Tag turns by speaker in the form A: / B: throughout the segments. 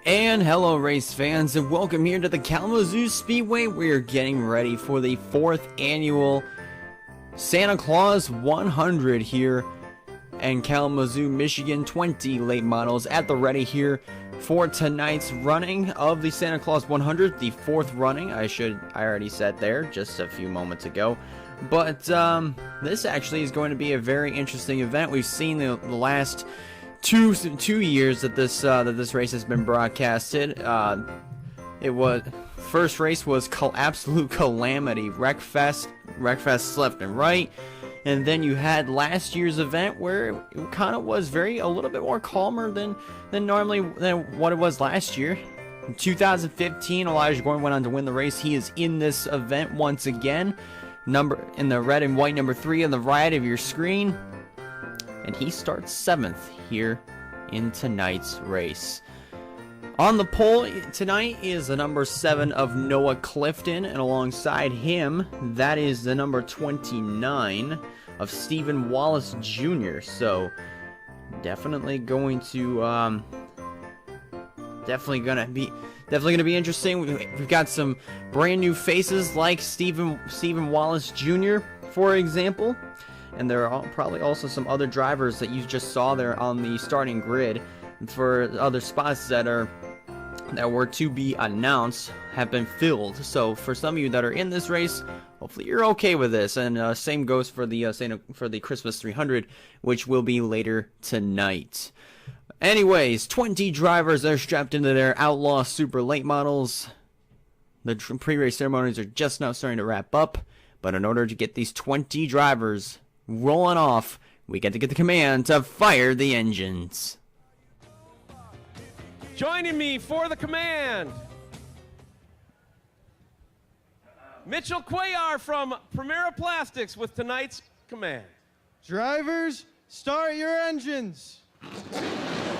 A: And hello race fans, and welcome here to the Kalamazoo Speedway. We are getting ready for the 4th annual Santa Claus 100 here in Kalamazoo, Michigan. 20 late models at the ready here for tonight's running of the Santa Claus 100, the 4th running. I already said there just a few moments ago. But this actually is going to be a very interesting event. We've seen the last two years that this race has been broadcasted. First race was absolute calamity, wreckfest left and right, and then you had last year's event where it kind of was a little bit more calmer than what it was last year. In 2015, Elijah Gordon went on to win the race. He is in this event once again, in the red and white number 3 on the right of your screen. And he starts 7th here in tonight's race. On the pole tonight is the number 7 of Noah Clifton, and alongside him, that is the number 29 of Stephen Wallace Jr. So definitely going to definitely gonna be interesting. We've got some brand new faces like Stephen Wallace Jr., for example. And there are probably also some other drivers that you just saw there on the starting grid for other spots that were to be announced have been filled. So for some of you that are in this race, hopefully you're okay with this. And same goes for the Christmas 300, which will be later tonight. Anyways, 20 drivers are strapped into their Outlaw Super late models. The pre-race ceremonies are just now starting to wrap up, but in order to get these 20 drivers rolling off, we get to get the command to fire the engines.
B: Joining me for the command, Mitchell Cuellar from Primera Plastics with tonight's command.
C: Drivers, start your engines.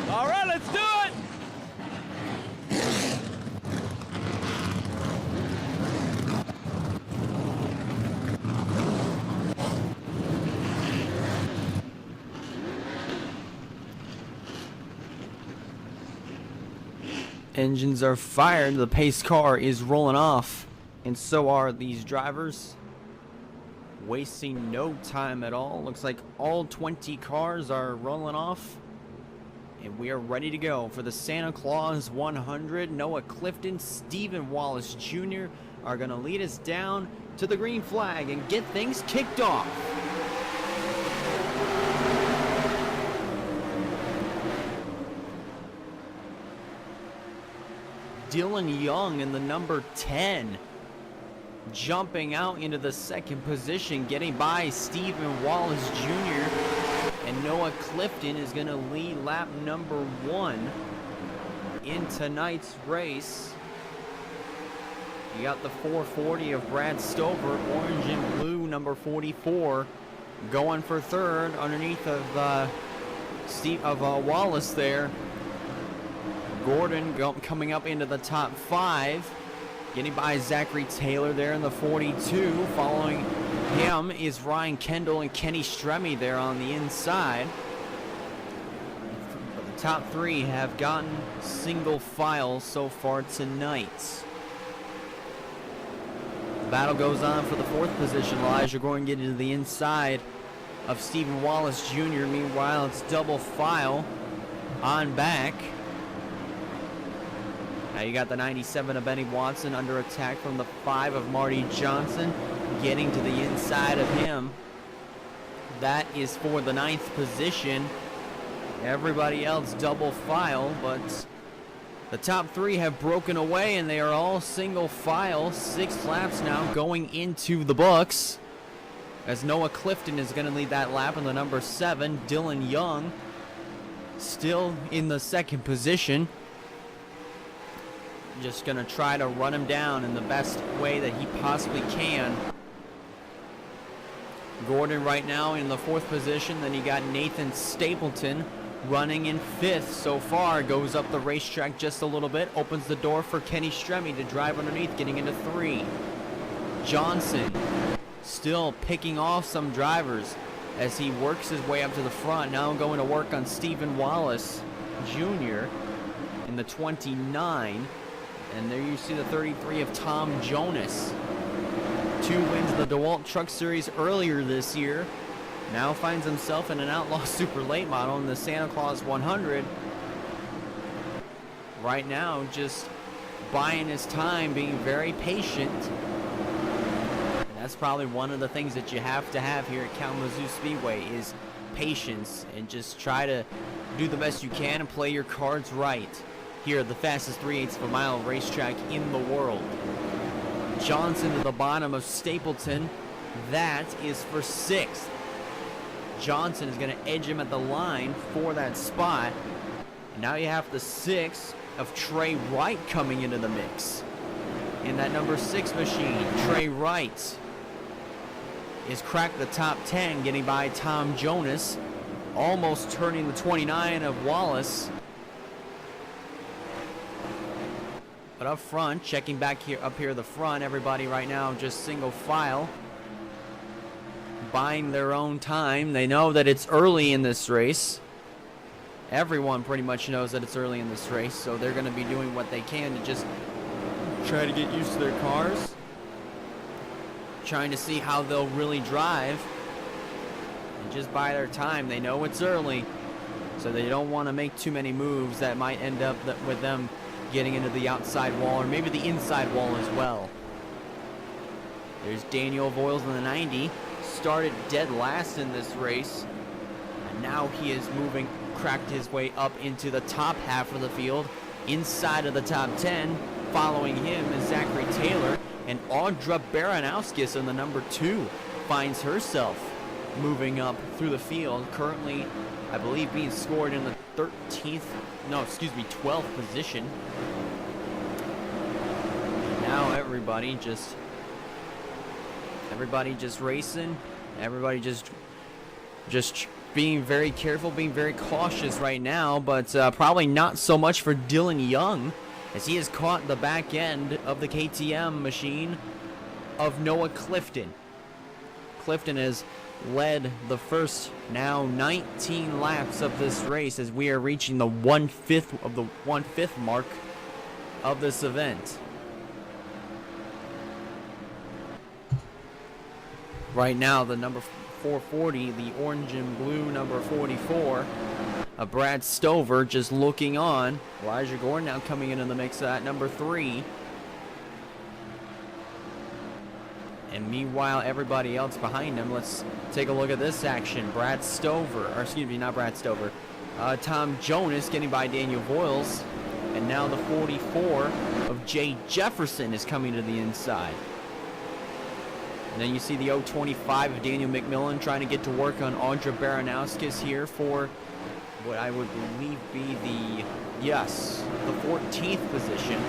B: All right, let's do it.
A: Engines are fired, the pace car is rolling off, and so are these drivers. Wasting no time at all. Looks like all 20 cars are rolling off, and we are ready to go for the Santa Claus 100. Noah Clifton, Stephen Wallace Jr. are going to lead us down to the green flag and get things kicked off. Dylan Young in the number 10, jumping out into the second position, getting by Stephen Wallace Jr. And Noah Clifton is going to lead lap number 1 in tonight's race. You got the 440 of Brad Stover, orange and blue, number 44, going for third underneath of Wallace there. Gordon coming up into the top 5, getting by Zachary Taylor there in the 42. Following him is Ryan Kendall and Kenny Stremme there on the inside. But the top 3 have gotten single file so far tonight. The battle goes on for the 4th position. Elijah Gordon getting to the inside of Stephen Wallace Jr. Meanwhile, it's double file on back. Now you got the 97 of Benny Watson under attack from the 5 of Marty Johnson, getting to the inside of him. That is for the 9th position. Everybody else double file, but the top 3 have broken away and they are all single file. 6 laps now going into the books, as Noah Clifton is going to lead that lap in the number 7. Dylan Young still in the 2nd position. Just going to try to run him down in the best way that he possibly can. Gordon right now in the 4th position. Then you got Nathan Stapleton running in 5th so far. Goes up the racetrack just a little bit. Opens the door for Kenny Stremme to drive underneath, getting into 3. Johnson still picking off some drivers as he works his way up to the front. Now going to work on Stephen Wallace Jr. and the 29. And there you see the 33 of Tom Jonas. 2 wins of the DeWalt Truck Series earlier this year. Now finds himself in an Outlaw Super Late Model in the Santa Claus 100. Right now, just buying his time, being very patient. And that's probably one of the things that you have to have here at Kalamazoo Speedway is patience, and just try to do the best you can and play your cards right. Here, the fastest 3/8 of a mile racetrack in the world. Johnson to the bottom of Stapleton. That is for 6th. Johnson is going to edge him at the line for that spot. And now you have the 6 of Trey Wright coming into the mix. In that number 6 machine, Trey Wright is cracked the top 10, getting by Tom Jonas, almost turning the 29 of Wallace. But up front, checking back here, up here at the front, everybody right now just single file, buying their own time. They know that it's early in this race. Everyone pretty much knows that it's early in this race, so they're going to be doing what they can to just try to get used to their cars, trying to see how they'll really drive, and just buy their time. They know it's early, so they don't want to make too many moves that might end up with them getting into the outside wall, or maybe the inside wall as well. There's Daniel Voiles in the 90. Started dead last in this race, and now he is moving, cracked his way up into the top half of the field, inside of the top 10. Following him is Zachary Taylor, and Audra Baranowskis in the number 2 finds herself moving up through the field, currently I believe being scored in the 12th position. Now everybody just racing, everybody just being very careful, being very cautious right now, but probably not so much for Dylan Young, as he has caught the back end of the KTM machine of Noah Clifton. Clifton has led the first now 19 laps of this race, as we are reaching the 1/5 mark of this event. Right now, the number 440, the orange and blue number 44, Brad Stover just looking on. Elijah Gordon now coming into the mix at number 3. And meanwhile, everybody else behind him, let's take a look at this action. Brad Stover, or excuse me, not Brad Stover. Tom Jonas getting by Daniel Voiles. And now the 44 of Jay Jefferson is coming to the inside. And then you see the 025 of Daniel McMillan trying to get to work on Audra Baranowskis here for what I would believe be the 14th position.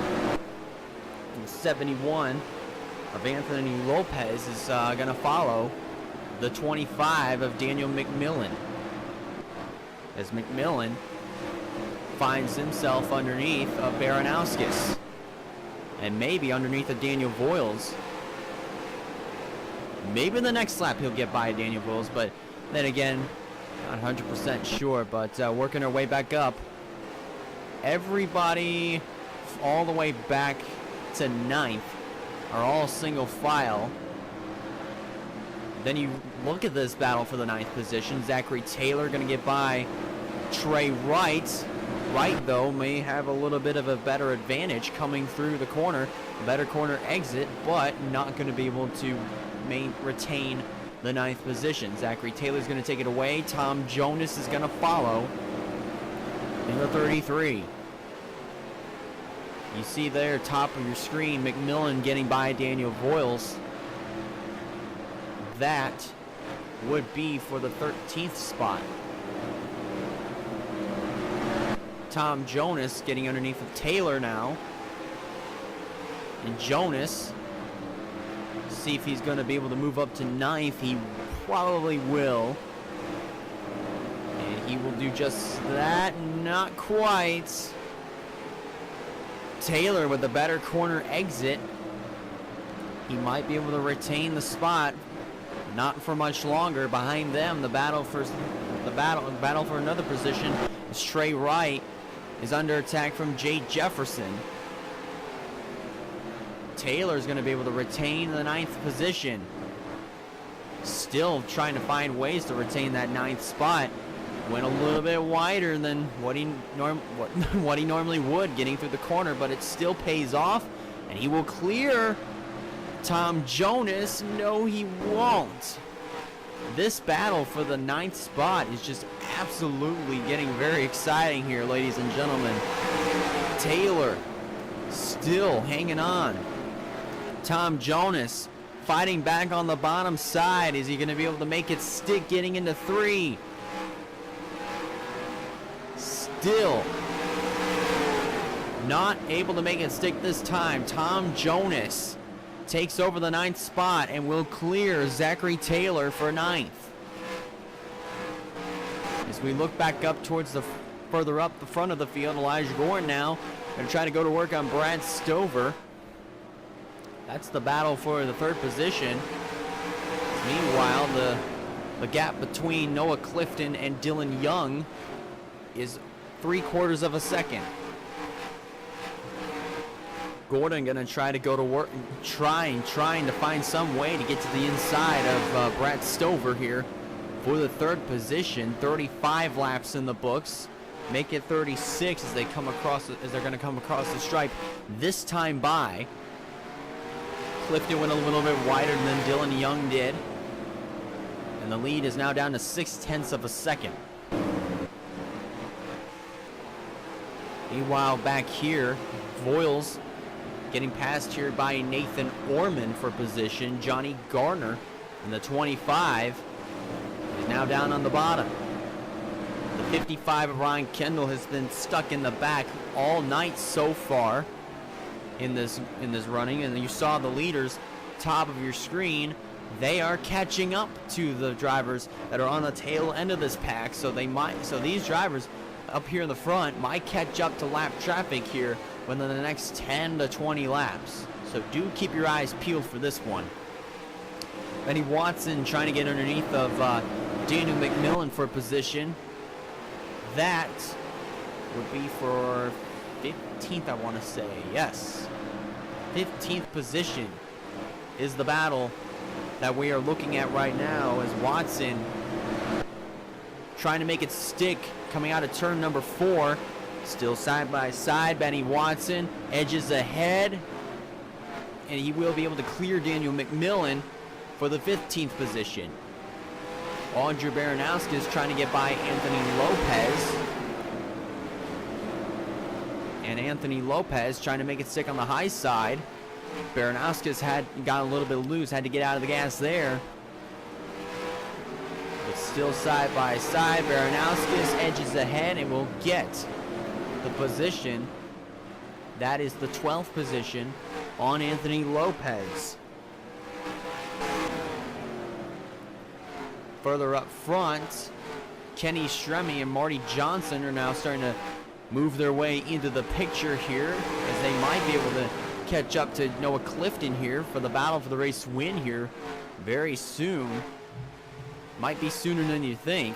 A: And the 71 of Anthony Lopez is going to follow the 25 of Daniel McMillan, as McMillan finds himself underneath of Baranowskis, and maybe underneath of Daniel Voiles. Maybe in the next lap he'll get by Daniel Voiles, but then again, not 100% sure. But working our way back up, everybody all the way back to 9th are all single file. Then you look at this battle for the 9th position. Zachary Taylor going to get by Trey Wright. Wright, though, may have a little bit of a better advantage coming through the corner, a better corner exit, but not going to be able to retain the 9th position. Zachary Taylor's going to take it away. Tom Jonas is going to follow in the 33. You see there, top of your screen, McMillan getting by Daniel Voiles. That would be for the 13th spot. Tom Jonas getting underneath of Taylor now. And Jonas, see if he's going to be able to move up to 9th. He probably will. And he will do just that. Not quite. Taylor with the better corner exit. He might be able to retain the spot. Not for much longer. Behind them, the battle for another position is Trey Wright is under attack from Jay Jefferson. Taylor's going to be able to retain the 9th position. Still trying to find ways to retain that 9th spot. Went a little bit wider than what he normally would, getting through the corner, but it still pays off, and he will clear Tom Jonas. No, he won't. This battle for the 9th spot is just absolutely getting very exciting here, ladies and gentlemen. Taylor still hanging on. Tom Jonas fighting back on the bottom side. Is he going to be able to make it stick getting into 3? Still not able to make it stick this time. Tom Jonas takes over the 9th spot and will clear Zachary Taylor for 9th. As we look back up towards the further up the front of the field, Elijah Gordon now going to try to go to work on Brad Stover. That's the battle for the 3rd position. Meanwhile, the gap between Noah Clifton and Dylan Young is 3/4 of a second. Gordon gonna try to go to work, trying to find some way to get to the inside of Brad Stover here for the 3rd position. 35 laps in the books. Make it 36 as they come across, as they're gonna come across the stripe this time by. Clifton went a little bit wider than Dylan Young did, and the lead is now down to 0.6 of a second. Meanwhile, back here, Voiles getting passed here by Nathan Orman for position. Johnny Garner in the 25 is now down on the bottom. The 55 of Ryan Kendall has been stuck in the back all night so far in this running, and you saw the leaders top of your screen. They are catching up to the drivers that are on the tail end of this pack, so these drivers up here in the front might catch up to lap traffic here within the next 10 to 20 laps. So do keep your eyes peeled for this one. Benny Watson trying to get underneath of Daniel McMillan for position. That would be for 15th, I want to say. Yes. 15th position is the battle that we are looking at right now, as Watson trying to make it stick coming out of turn number 4. Still side by side. Benny Watson edges ahead, and he will be able to clear Daniel McMillan for the 15th position. Andrew Baranowski is trying to get by Anthony Lopez. And Anthony Lopez trying to make it stick on the high side. Baranowski's got a little bit loose, had to get out of the gas there. But still side by side. Baranowski's edges ahead and will get the position. That is the 12th position on Anthony Lopez. Further up front, Kenny Stremme and Marty Johnson are now starting to move their way into the picture here, as they might be able to catch up to Noah Clifton here for the battle for the race win here very soon. Might be sooner than you think,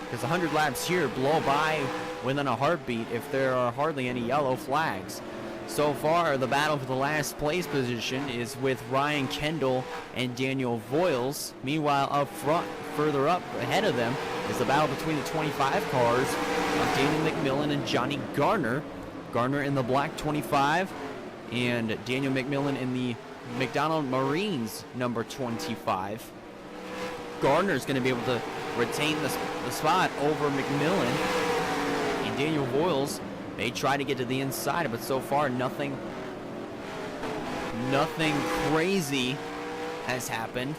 A: because 100 laps here blow by within a heartbeat if there are hardly any yellow flags. So far, the battle for the last place position is with Ryan Kendall and Daniel Voiles. Meanwhile, up front, further up ahead of them, is the battle between the 25 cars of Daniel McMillan and Johnny Garner. Garner in the black 25 and Daniel McMillan in the McDonald Marines number 25. Garner's going to be able to retain the spot over McMillan, and Daniel Voiles may try to get to the inside, but so far nothing crazy has happened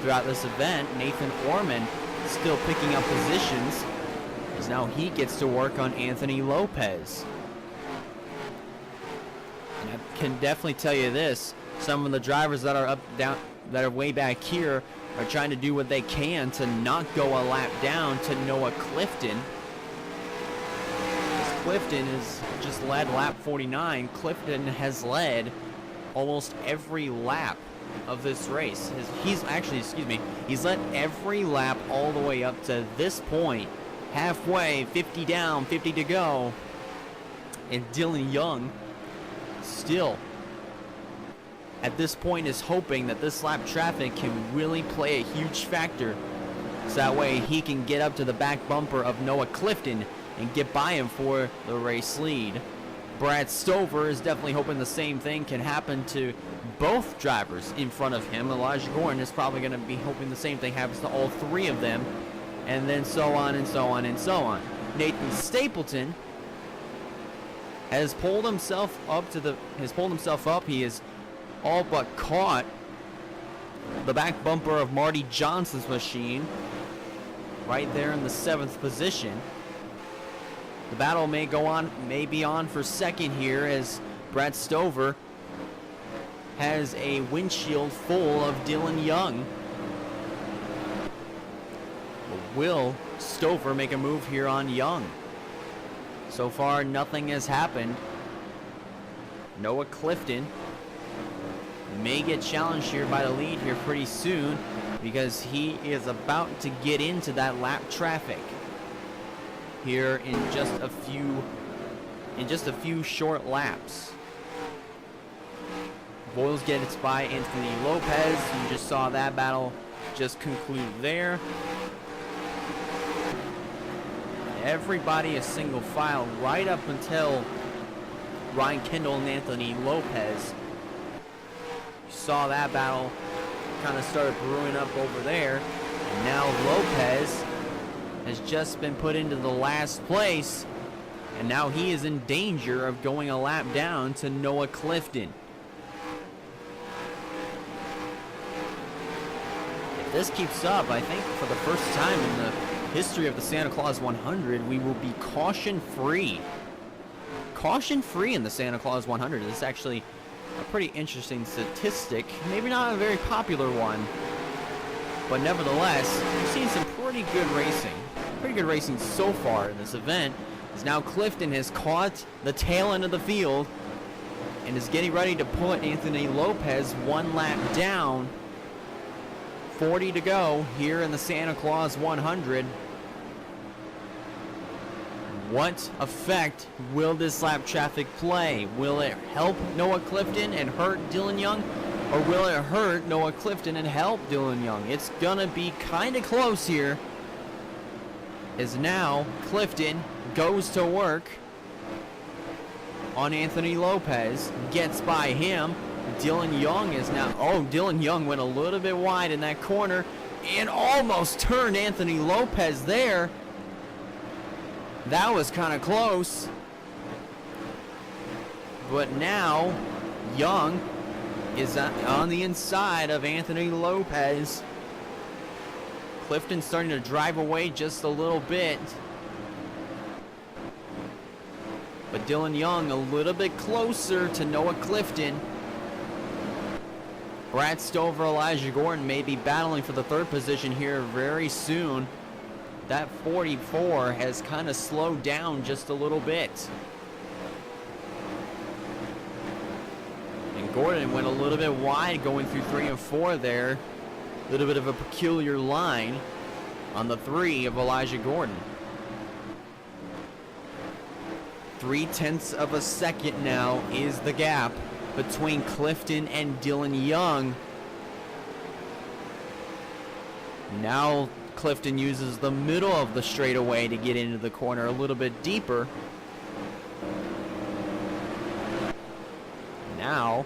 A: throughout this event. Nathan Orman still picking up positions, as now he gets to work on Anthony Lopez. And I can definitely tell you this, some of the drivers that are way back here are trying to do what they can to not go a lap down to Noah Clifton. Clifton has just led lap 49. Clifton has led almost every lap of this race. He's led every lap all the way up to this point. Halfway, 50 down, 50 to go. And Dylan Young still, at this point, is hoping that this lap traffic can really play a huge factor. So that way he can get up to the back bumper of Noah Clifton and get by him for the race lead. Brad Stover is definitely hoping the same thing can happen to both drivers in front of him. Elijah Gordon is probably going to be hoping the same thing happens to all three of them. And then so on and so on and so on. Nathan Stapleton has pulled himself up. He is all but caught the back bumper of Marty Johnson's machine right there in the 7th position. The battle may be on for second here as Brad Stover has a windshield full of Dylan Young. Will Stover make a move here on Young? So far, nothing has happened. Noah Clifton may get challenged here by the lead here pretty soon because he is about to get into that lap traffic here in just a few short laps. Boyles gets by Anthony Lopez. You just saw that battle just conclude there. Everybody a single file right up until Ryan Kendall and Anthony Lopez. You saw that battle kind of started brewing up over there. And now Lopez has just been put into the last place. And now he is in danger of going a lap down to Noah Clifton. If this keeps up, I think for the first time in the history of the Santa Claus 100, we will be caution-free. Caution-free in the Santa Claus 100. This is actually a pretty interesting statistic. Maybe not a very popular one, but nevertheless, we've seen some pretty good racing. Pretty good racing so far in this event. As now Clifton has caught the tail end of the field and is getting ready to put Anthony Lopez one lap down. 40 to go here in the Santa Claus 100. What effect will this lap traffic play? Will it help Noah Clifton and hurt Dylan Young? Or will it hurt Noah Clifton and help Dylan Young? It's gonna be kind of close here. As now Clifton goes to work on Anthony Lopez, gets by him. Dylan Young is now, Dylan Young went a little bit wide in that corner and almost turned Anthony Lopez there. That was kind of close. But now Young is on the inside of Anthony Lopez. Clifton starting to drive away just a little bit. But Dylan Young a little bit closer to Noah Clifton. Brad Stover, Elijah Gordon may be battling for the third position here very soon. That 44 has kind of slowed down just a little bit. And Gordon went a little bit wide going through 3 and 4 there. A little bit of a peculiar line on the 3 of Elijah Gordon. 0.3 of a second now is the gap between Clifton and Dylan Young. Now Clifton uses the middle of the straightaway to get into the corner a little bit deeper. Now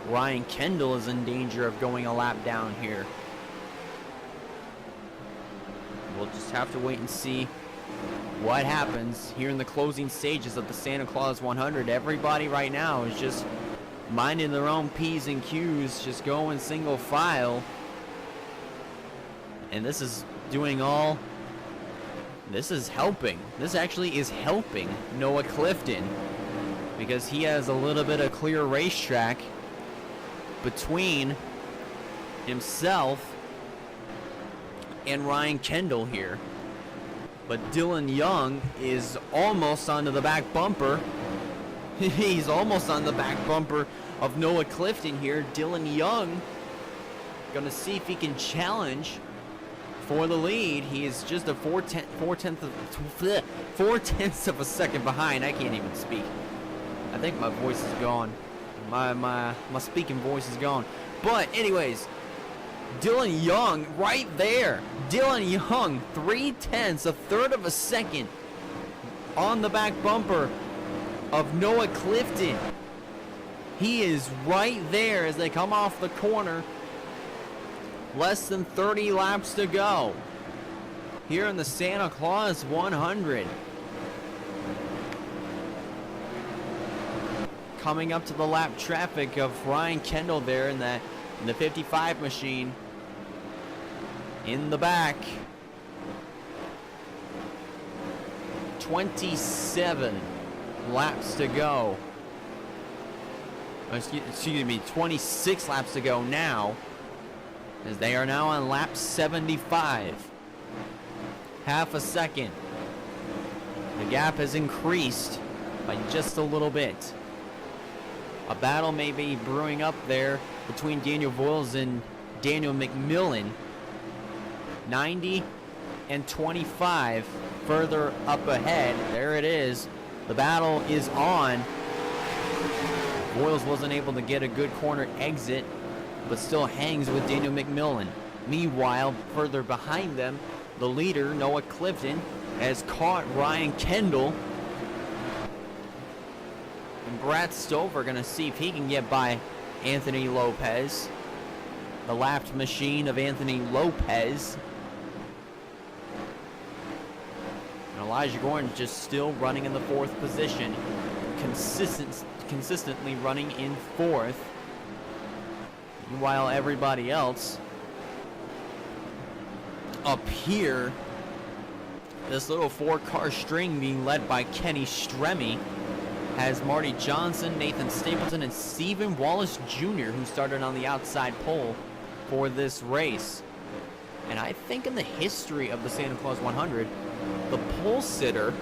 A: Ryan Kendall is in danger of going a lap down here. We'll just have to wait and see what happens here in the closing stages of the Santa Claus 100. Everybody right now is just minding their own P's and Q's, just going single file. And this is helping. This actually is helping Noah Clifton because he has a little bit of clear racetrack between himself and Ryan Kendall here. But Dylan Young is almost onto the back bumper. He's almost on the back bumper of Noah Clifton here. Dylan Young gonna see if he can challenge for the lead. He is just a 4/10 of a second behind. I can't even speak. I think my voice is gone. My speaking voice is gone. But anyways, Dylan Young right there. Dylan Young, 3/10, a third of a second on the back bumper of Noah Clifton. He is right there as they come off the corner. Less than 30 laps to go here in the Santa Claus 100. Coming up to the lap traffic of Ryan Kendall there in the 55 machine. In the back. 27 laps to go. Excuse me, 26 laps to go now, as they are now on lap 75. Half a second. The gap has increased by just a little bit. A battle may be brewing up there between Daniel Voiles and Daniel McMillan. 90 and 25 further up ahead. There it is. The battle is on. Voiles wasn't able to get a good corner exit, but still hangs with Daniel McMillan. Meanwhile, further behind them, the leader, Noah Clifton, has caught Ryan Kendall. And Brad Stover going to see if he can get by Anthony Lopez. The lapped machine of Anthony Lopez. And Elijah Gordon just still running in the 4th position. Consistently running in 4th. While everybody else up here, this little 4-car string being led by Kenny Stremme has Marty Johnson, Nathan Stapleton, and Stephen Wallace Jr., who started on the outside pole for this race. And I think in the history of the Santa Claus 100, the pole sitter,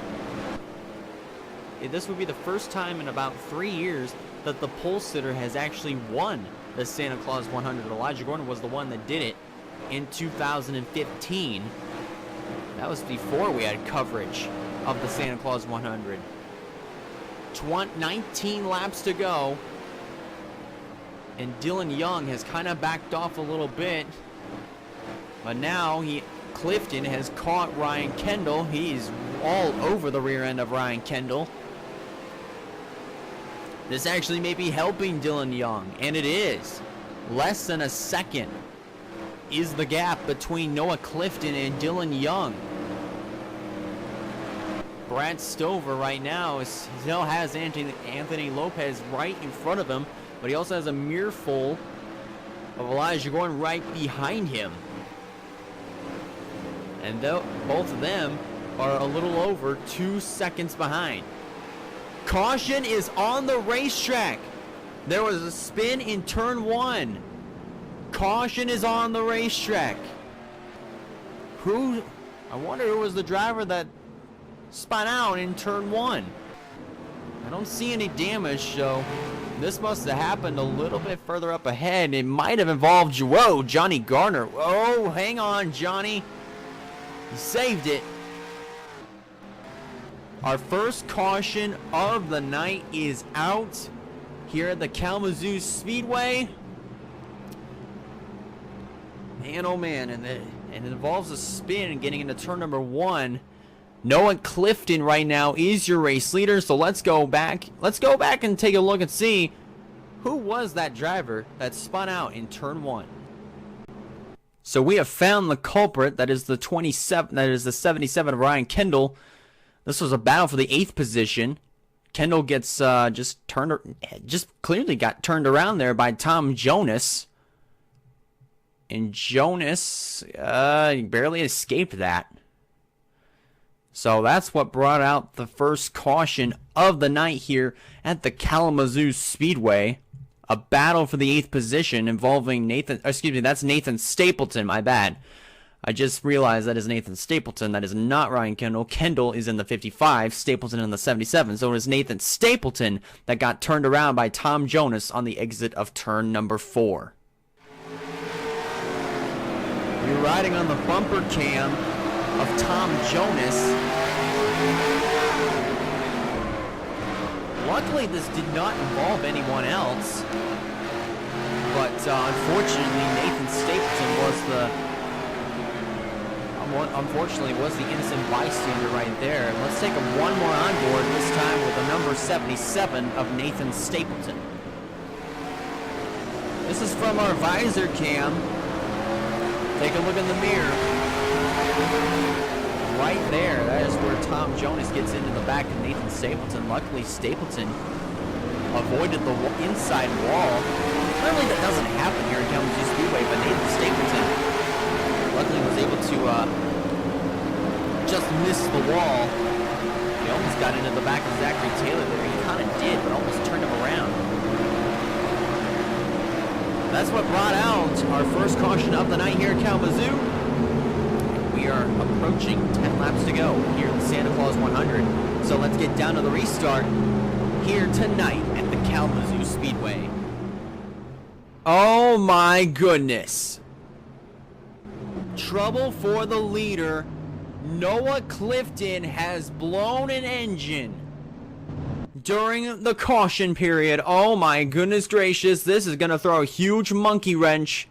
A: this would be the first time in about 3 years that the pole sitter has actually won the Santa Claus 100. Elijah Gordon was the one that did it in 2015. That was before we had coverage of the Santa Claus 100. 19 laps to go. And Dylan Young has kind of backed off a little bit. But now Clifton has caught Ryan Kendall. He's all over the rear end of Ryan Kendall. This actually may be helping Dylan Young, and it is. Less than a second is the gap between Noah Clifton and Dylan Young. Brad Stover right now still has Anthony Lopez right in front of him, but he also has a mirror full of Elijah Gordon right behind him. And both of them are a little over 2 seconds behind. Caution is on the racetrack. There was a spin in turn 1. Caution is on the racetrack. I wonder who was the driver that spun out in turn 1. I don't see any damage, so this must have happened a little bit further up ahead. It might have involved, whoa, Johnny Garner. Oh, hang on, Johnny. He saved it. Our first caution of the night is out here at the Kalamazoo Speedway. Man, oh man, and it involves a spin and getting into turn number 1. Noah Clifton right now is your race leader, so let's go back. Let's go back and take a look and see who was that driver that spun out in turn 1. So we have found the culprit. That is the 27. That is the 77 of Ryan Kendall. This was a battle for the 8th position. Kendall gets just clearly got turned around there by Tom Jonas. And Jonas barely escaped that. So that's what brought out the first caution of the night here at the Kalamazoo Speedway. A battle for the 8th position involving that's Nathan Stapleton, my bad. I just realized that is Nathan Stapleton. That is not Ryan Kendall. Kendall is in the 55, Stapleton in the 77. So it was Nathan Stapleton that got turned around by Tom Jonas on the exit of turn number 4. You're riding on the bumper cam of Tom Jonas. Luckily, this did not involve anyone else. But unfortunately, Nathan Stapleton was the innocent bystander right there. Let's take him one more on board, this time with the number 77 of Nathan Stapleton. This is from our visor cam. Take a look in the mirror. Right there, that is where Tom Jonas gets into the back of Nathan Stapleton. Luckily, Stapleton avoided the inside wall. Normally that doesn't happen here in Kalamazoo Speedway, but Nathan Stapleton luckily was able to just miss the wall. He almost got into the back of Zachary Taylor there. He kind of did, but almost turned him around. That's what brought out our first caution of the night here at Kalamazoo. We are approaching 10 laps to go here at the Santa Claus 100. So let's get down to the restart here tonight at the Kalamazoo Speedway. Oh my goodness. Trouble for the leader. Noah Clifton has blown an engine during the caution period. Oh my goodness gracious. This is going to throw a huge monkey wrench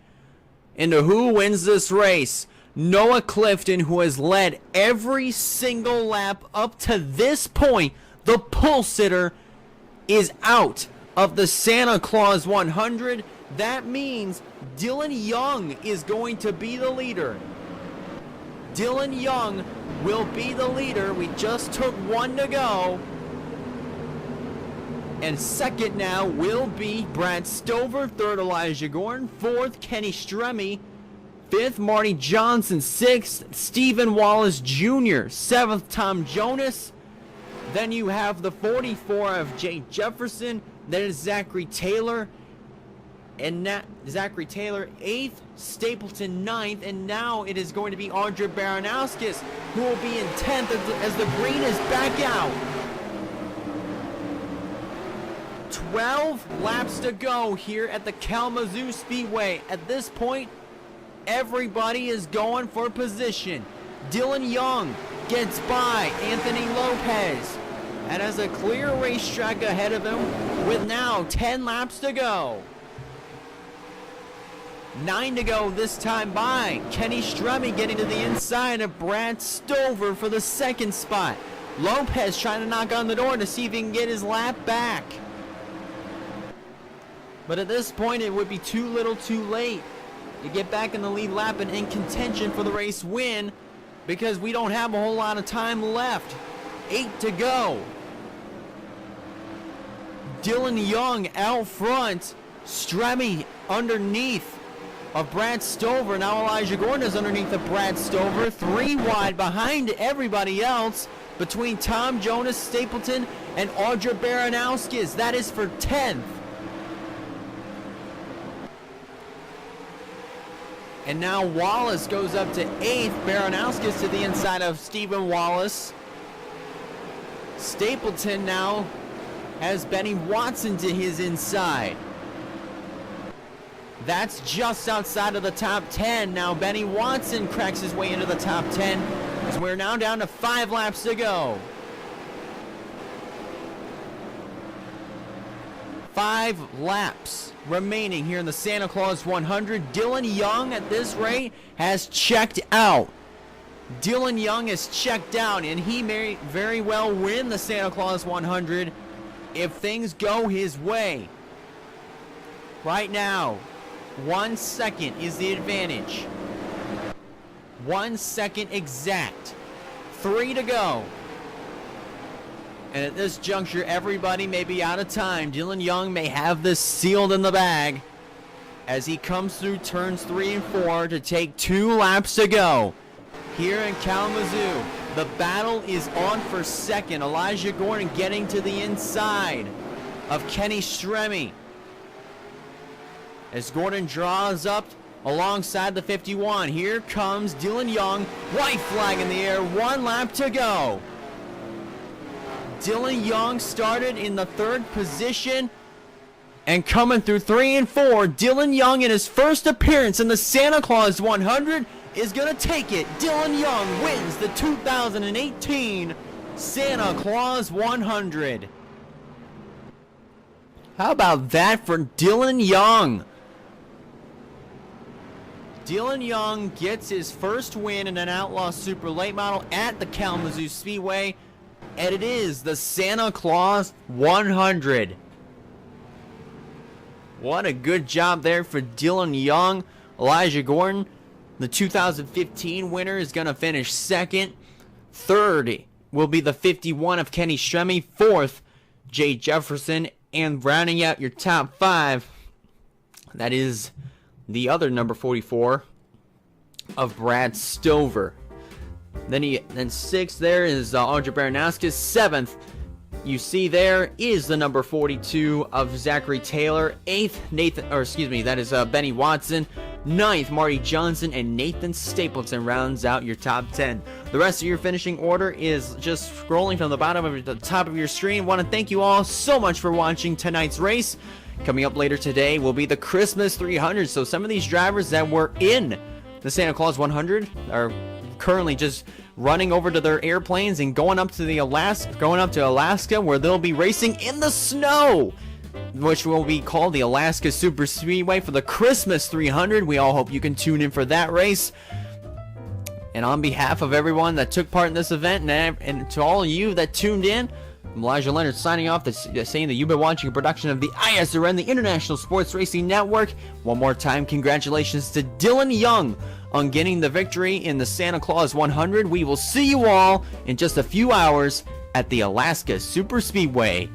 A: into who wins this race. Noah Clifton, who has led every single lap up to this point, the pole sitter, is out of the Santa Claus 100. That means Dylan Young is going to be the leader. Dylan Young will be the leader. We just took one to go. And second now will be Brad Stover. Third, Elijah Gordon. Fourth, Kenny Stremme. Fifth, Marty Johnson. Sixth, Stephen Wallace Jr. Seventh, Tom Jonas. Then you have the 44 of Jay Jefferson. Then is Zachary Taylor. And Zachary Taylor 8th, Stapleton 9th, and now it is going to be Audrey Baranowskis who will be in 10th as the green is back out. 12 laps to go here at the Kalamazoo Speedway. At this point, everybody is going for position. Dylan Young gets by Anthony Lopez and has a clear racetrack ahead of him with now 10 laps to go. 9 to go this time by Kenny Stremme getting to the inside of Brad Stover for the second spot. Lopez trying to knock on the door to see if he can get his lap back. But at this point it would be too little too late to get back in the lead lap and in contention for the race win, because we don't have a whole lot of time left. 8 to go. Dylan Young out front. Stremme underneath of Brad Stover. Now Elijah Gordon is underneath of Brad Stover. 3 wide behind everybody else between Tom Jonas, Stapleton, and Audrey Baranowskis. That is for 10th. And now Wallace goes up to 8th. Baranowskis to the inside of Stephen Wallace. Stapleton now has Benny Watson to his inside. That's just outside of the top 10. Now Benny Watson cracks his way into the top 10 as we're now down to 5 laps to go. 5 laps remaining here in the Santa Claus 100. Dylan Young at this rate has checked out. Dylan Young has checked out, and he may very well win the Santa Claus 100 if things go his way. Right now, 1 second is the advantage. 1 second exact. 3 to go. And at this juncture, everybody may be out of time. Dylan Young may have this sealed in the bag as he comes through turns 3 and 4 to take 2 laps to go. Here in Kalamazoo, the battle is on for second. Elijah Gordon getting to the inside of Kenny Stremme as Gordon draws up alongside the 51. Here comes Dylan Young. White flag in the air. 1 lap to go. Dylan Young started in the 3rd position and coming through 3 and 4. Dylan Young in his first appearance in the Santa Claus 100 is going to take it. Dylan Young wins the 2018 Santa Claus 100. How about that for Dylan Young? Dylan Young gets his first win in an Outlaw Super Late Model at the Kalamazoo Speedway, and it is the Santa Claus 100. What a good job there for Dylan Young. Elijah Gordon, the 2015 winner, is going to finish second. Third will be the 51 of Kenny Stremme. Fourth, Jay Jefferson. And rounding out your top five, that is the other number 44 of Brad Stover. Then sixth there is Audrey Baranowskis. Seventh, you see there is the number 42 of Zachary Taylor. Eighth, that is Benny Watson. Ninth, Marty Johnson, and Nathan Stapleton rounds out your top 10. The rest of your finishing order is just scrolling from the bottom of the top of your screen. Want to thank you all so much for watching tonight's race. Coming up later today will be the Christmas 300. So some of these drivers that were in the Santa Claus 100 are currently just running over to their airplanes and going up to Alaska, where they'll be racing in the snow, which will be called the Alaska Super Speedway for the Christmas 300. We all hope you can tune in for that race. And on behalf of everyone that took part in this event, and to all of you that tuned in, I'm Elijah Leonard signing off, saying that you've been watching a production of the ISRN, the International Sports Racing Network. One more time, congratulations to Dylan Young on getting the victory in the Santa Claus 100. We will see you all in just a few hours at the Alaska Super Speedway.